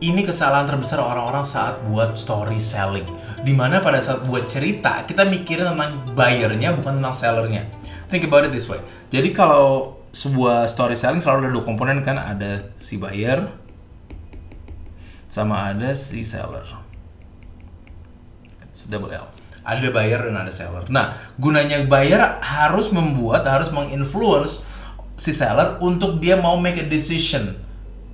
Ini kesalahan terbesar orang-orang saat buat story selling. Dimana pada saat buat cerita, kita mikirin tentang buyernya bukan tentang sellernya. Think about it this way. Jadi kalau sebuah story selling selalu ada dua komponen kan, ada si buyer sama ada si seller. It's double L. Ada buyer dan ada seller. Nah, gunanya buyer harus menginfluence si seller untuk dia mau make a decision.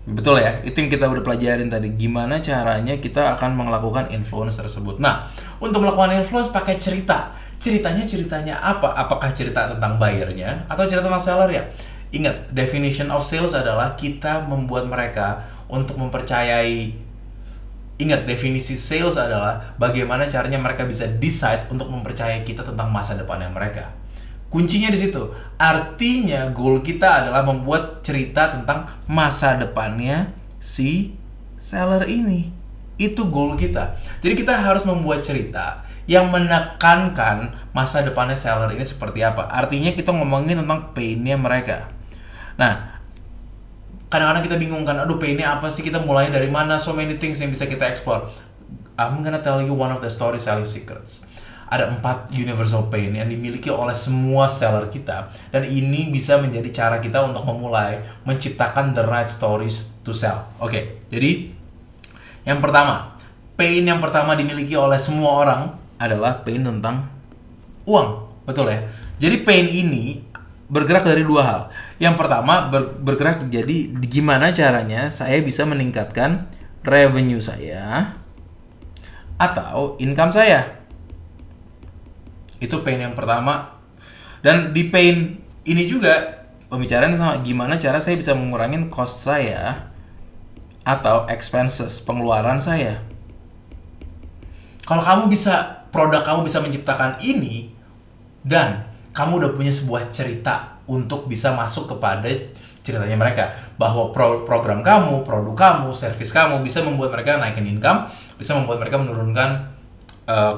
Betul ya, itu yang kita udah pelajarin tadi. Gimana caranya kita akan melakukan influence tersebut. Nah, untuk melakukan influence pakai cerita. Ceritanya apa? Apakah cerita tentang buyernya atau cerita tentang sellernya? Ingat, definition of sales adalah kita membuat mereka untuk mempercayai. Ingat, definisi sales adalah bagaimana caranya mereka bisa decide untuk mempercayai kita tentang masa depannya mereka. Kuncinya di situ. Artinya goal kita adalah membuat cerita tentang masa depannya si seller ini. Itu goal kita. Jadi kita harus membuat cerita yang menekankan masa depannya seller ini seperti apa. Artinya kita ngomongin tentang pain-nya mereka. Nah, kadang-kadang kita bingung kan, aduh pain-nya apa sih, kita mulai dari mana, so many things yang bisa kita explore. I'm gonna tell you one of the story selling secrets. Ada 4 universal pain yang dimiliki oleh semua seller kita, dan ini bisa menjadi cara kita untuk memulai menciptakan the right stories to sell. Oke, jadi yang pertama, pain yang pertama dimiliki oleh semua orang adalah pain tentang uang, betul ya? Jadi pain ini bergerak dari dua hal. Yang pertama bergerak jadi gimana caranya saya bisa meningkatkan revenue saya atau income saya. Itu pain yang pertama. Dan di pain ini juga pembicaraan sama gimana cara saya bisa mengurangi cost saya atau expenses, pengeluaran saya. Kalau produk kamu bisa menciptakan ini, dan kamu udah punya sebuah cerita untuk bisa masuk kepada ceritanya mereka, bahwa program kamu, produk kamu, service kamu bisa membuat mereka naikin income, bisa membuat mereka menurunkan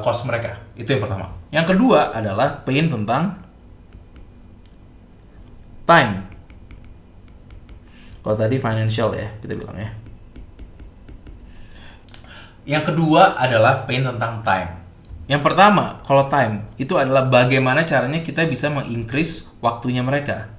cost mereka. Itu yang pertama. Yang kedua adalah pain tentang time. Kalau tadi financial ya, kita bilang ya. Yang kedua adalah pain tentang time. Yang pertama, kalau time, itu adalah bagaimana caranya kita bisa meng-increase waktunya mereka.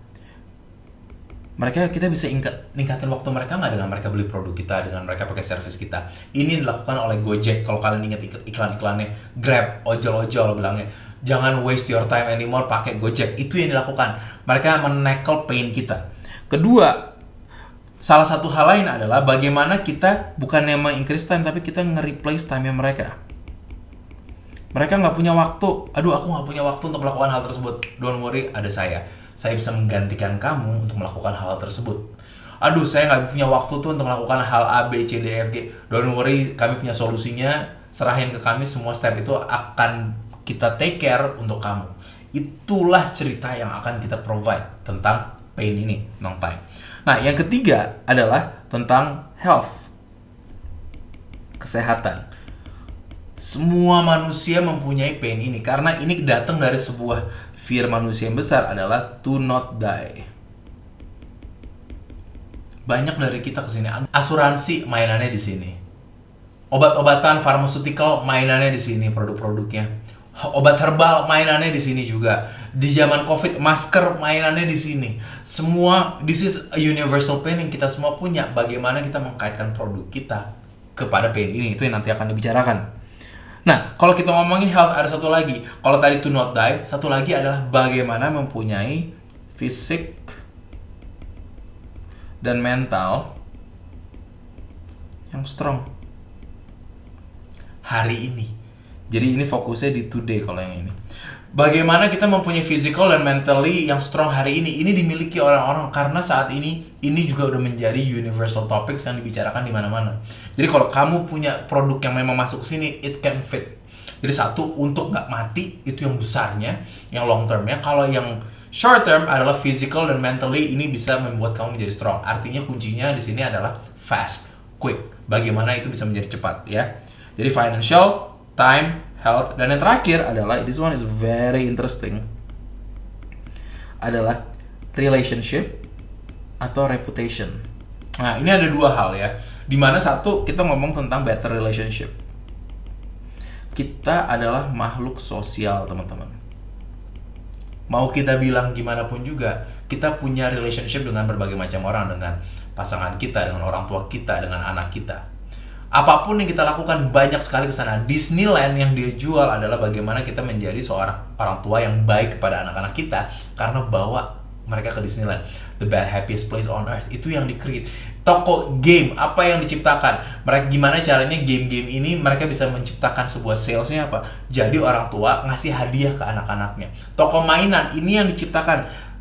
Kita bisa ningkatin waktu mereka nggak dengan mereka beli produk kita, dengan mereka pakai service kita. Ini dilakukan oleh Gojek. Kalau kalian ingat iklan-iklannya, Grab, ojol-ojol bilangnya, jangan waste your time anymore, pakai Gojek. Itu yang dilakukan. Mereka menekel pain kita. Kedua, salah satu hal lain adalah bagaimana kita bukannya meng-increase time, tapi kita nge-replace time-nya mereka. Mereka nggak punya waktu. Aduh, aku nggak punya waktu untuk melakukan hal tersebut. Don't worry, ada saya. Saya bisa menggantikan kamu untuk melakukan hal tersebut. Aduh, saya nggak punya waktu tuh untuk melakukan hal A, B, C, D, F, G. Don't worry, kami punya solusinya. Serahin ke kami, semua step itu akan kita take care untuk kamu. Itulah cerita yang akan kita provide tentang pain ini, tentang time. Nah, yang ketiga adalah tentang health. Kesehatan. Semua manusia mempunyai pain ini, karena ini datang dari sebuah fear manusia yang besar adalah to not die. Banyak dari kita kesini, asuransi mainannya di sini, obat-obatan farmaceutical mainannya di sini, produk-produknya, obat herbal mainannya di sini juga. Di zaman COVID, masker mainannya di sini. Semua, this is a universal pain yang kita semua punya. Bagaimana kita mengkaitkan produk kita kepada pain ini, itu yang nanti akan dibicarakan. Nah, kalau kita ngomongin health, ada satu lagi. Kalau tadi to not die, satu lagi adalah bagaimana mempunyai fisik dan mental yang strong hari ini. Jadi ini fokusnya di today kalau yang ini. Bagaimana kita mempunyai physical dan mentally yang strong hari ini. Ini dimiliki orang-orang karena saat ini juga udah menjadi universal topics yang dibicarakan di mana-mana. Jadi kalau kamu punya produk yang memang masuk ke sini, it can fit. Jadi satu, untuk nggak mati, itu yang besarnya, yang long termnya. Kalau yang short term adalah physical dan mentally, ini bisa membuat kamu menjadi strong. Artinya kuncinya di sini adalah fast, quick. Bagaimana itu bisa menjadi cepat, ya. Jadi financial, time, health, dan yang terakhir adalah, this one is very interesting, adalah relationship atau reputation. Nah, ini ada dua hal ya. Dimana satu, kita ngomong tentang better relationship. Kita adalah makhluk sosial, teman-teman. Mau kita bilang gimana pun juga, kita punya relationship dengan berbagai macam orang, dengan pasangan kita, dengan orang tua kita, dengan anak kita. Apapun yang kita lakukan, banyak sekali ke sana. Disneyland yang dia jual adalah bagaimana kita menjadi seorang orang tua yang baik kepada anak-anak kita karena bawa mereka ke Disneyland, the happiest place on earth. Itu yang di-create. Toko game, apa yang diciptakan? Mereka gimana caranya game-game ini mereka bisa menciptakan sebuah salesnya apa? Jadi orang tua ngasih hadiah ke anak-anaknya. Toko mainan, ini yang diciptakan.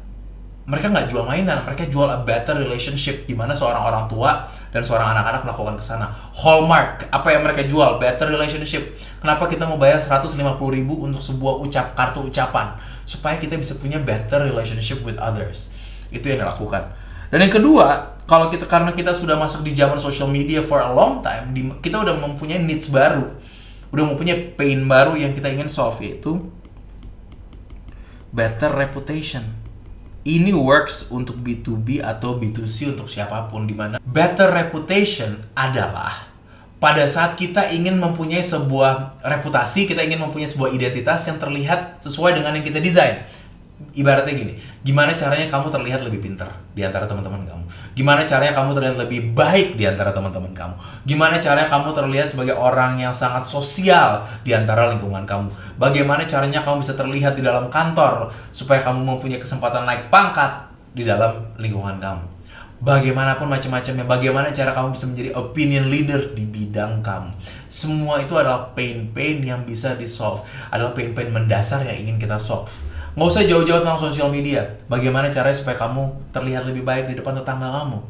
Mereka nggak jual mainan, mereka jual a better relationship, di mana seorang orang tua dan seorang anak-anak melakukan ke sana. Hallmark, apa yang mereka jual? Better relationship. Kenapa kita mau bayar 150.000 untuk sebuah kartu ucapan? Supaya kita bisa punya better relationship with others. Itu yang dilakukan. Dan yang kedua, karena kita sudah masuk di zaman social media for a long time, kita udah mempunyai needs baru, udah mempunyai pain baru yang kita ingin solve, yaitu better reputation. Ini works untuk B2B atau B2C untuk siapapun, di mana better reputation adalah pada saat kita ingin mempunyai sebuah reputasi, kita ingin mempunyai sebuah identitas yang terlihat sesuai dengan yang kita desain. Ibaratnya gini, gimana caranya kamu terlihat lebih pintar di antara teman-teman kamu? Gimana caranya kamu terlihat lebih baik di antara teman-teman kamu? Gimana caranya kamu terlihat sebagai orang yang sangat sosial di antara lingkungan kamu? Bagaimana caranya kamu bisa terlihat di dalam kantor supaya kamu mempunyai kesempatan naik pangkat di dalam lingkungan kamu? Bagaimanapun macam-macamnya, bagaimana cara kamu bisa menjadi opinion leader di bidang kamu? Semua itu adalah pain-pain yang bisa di-solve, adalah pain-pain mendasar yang ingin kita solve. Nggak usah jauh-jauh tentang sosial media. Bagaimana caranya supaya kamu terlihat lebih baik di depan tetangga kamu?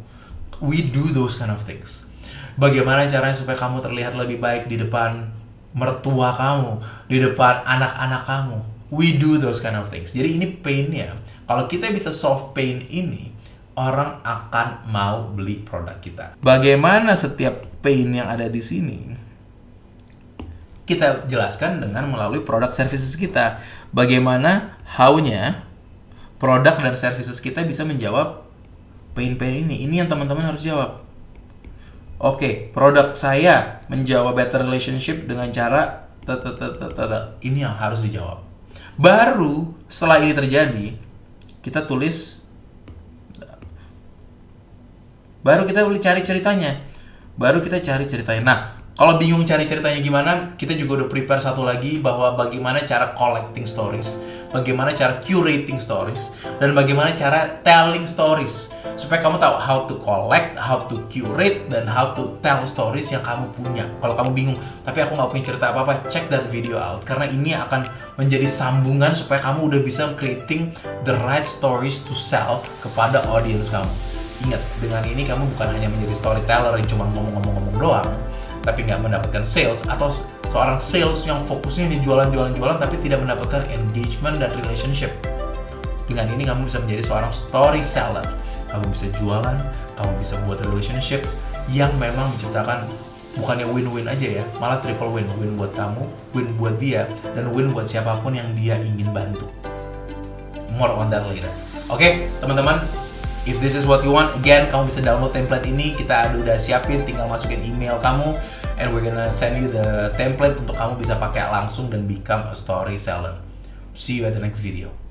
We do those kind of things. Bagaimana caranya supaya kamu terlihat lebih baik di depan mertua kamu, di depan anak-anak kamu? We do those kind of things. Jadi ini pain-nya. Kalau kita bisa solve pain ini, orang akan mau beli produk kita. Bagaimana setiap pain yang ada di sini kita jelaskan dengan melalui produk services kita. Bagaimana how-nya produk dan services kita bisa menjawab pain-pain ini. Ini yang teman-teman harus jawab. Oke, produk saya menjawab better relationship dengan cara ini yang harus dijawab. Baru setelah ini terjadi, kita tulis, baru kita boleh cari ceritanya. Nah, kalau bingung cari ceritanya gimana, kita juga udah prepare satu lagi, bahwa bagaimana cara collecting stories, bagaimana cara curating stories, dan bagaimana cara telling stories. Supaya kamu tahu how to collect, how to curate, dan how to tell stories yang kamu punya. Kalau kamu bingung, tapi aku nggak punya cerita apa-apa, check that video out. Karena ini akan menjadi sambungan supaya kamu udah bisa creating the right stories to sell kepada audience kamu. Ingat, dengan ini kamu bukan hanya menjadi storyteller yang cuma ngomong-ngomong doang, tapi nggak mendapatkan sales, atau seorang sales yang fokusnya di jualan tapi tidak mendapatkan engagement dan relationship. Dengan ini kamu bisa menjadi seorang story seller. Kamu bisa jualan, kamu bisa buat relationship yang memang menciptakan bukannya win-win aja ya, malah triple win. Win buat kamu, win buat dia, dan win buat siapapun yang dia ingin bantu. More on that later. Oke, teman-teman, if this is what you want, again, kamu bisa download template ini. Kita udah siapin, tinggal masukin email kamu, and we're gonna send you the template untuk kamu bisa pakai langsung dan become a story seller. See you at the next video.